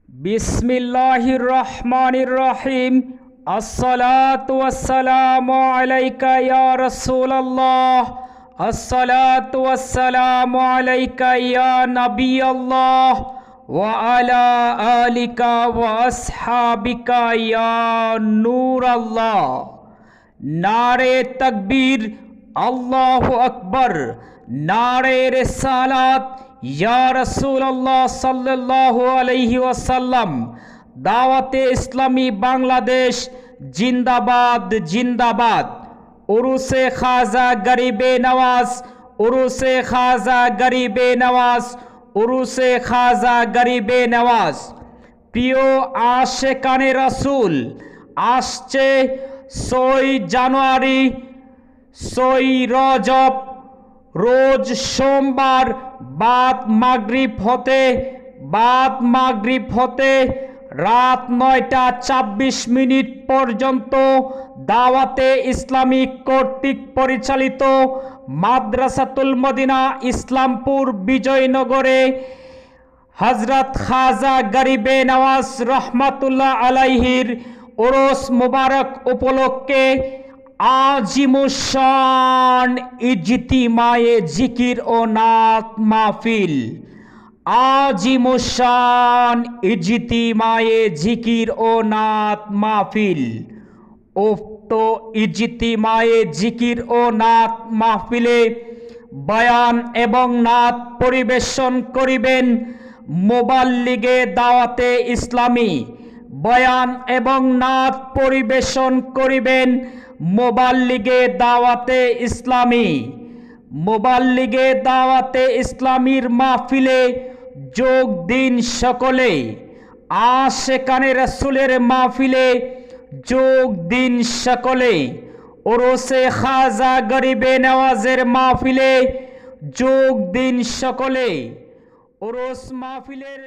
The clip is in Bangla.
বিসমিল্লাহির রহমানির রহিম। আসসালাতু ওয়াসসালামু আলাইকা ইয়া রাসূলুল্লাহ, আসসালাতু ওয়াসসালামু আলাইকা ইয়া নবিয়াল্লাহ ওয়া আলা আলিকা ওয়া আসহাবিকা ইয়া নূরাল্লাহ। নারে তাকবীর, আল্লাহু আকবার। নারে রিসালাত, ইয়া রাসূলুল্লাহ সাল্লাল্লাহু আলাইহি ওয়াসাল্লাম। দাওয়াতে ইসলামী বাংলাদেশ জিন্দাবাদ জিন্দাবাদ। উরুসে খাজা গরিবে নওয়াজ, উরুসে খাজা গরিবে নওয়াজ, উরুসে খাজা গরিবে নওয়াজ। প্রিয় আশেকানে রাসূল, আসছে 6 জানুয়ারি, 6 রজব, রোজ সোমবার বাদ মাগরিব হতে রাত 9টা 26 পর্যন্ত দাওয়াতে ইসলামী কর্তৃক পরিচালিত মাদ্রাসাতুল মদিনা ইসলামপুর বিজয়নগরে হযরত খাজা গরিবে নওয়াজ রহমাতুল্লাহ আলাইহির ওরস মুবারক উপলক্ষে আজিমুশান ইজতিমায়ে জিকির ও নাত মাহফিল, আজিমুশান ইজতিমায়ে জিকির ও নাত মাহফিল। উক্ত ইজতিমায়ে জিকির ও নাত মাহফিলে বয়ান এবং নাত পরিবেশন করিবেন মুবাল্লিগে দাওয়াতে ইসলামী। বয়ান এবং নাত পরিবেশন করিবেন মুবাল্লিগে দাওয়াতে ইসলামী। মুবাল্লিগে দাওয়াতে ইসলামীর মাহফিলে যোগ দিন সকলে। আশেকানে রাসূলের মাহফিলে যোগ দিন সকলে। ওরসে খাজা গরিবে নওয়াজের মাহফিলে যোগ দিন সকলে। ওরস মাহফিলের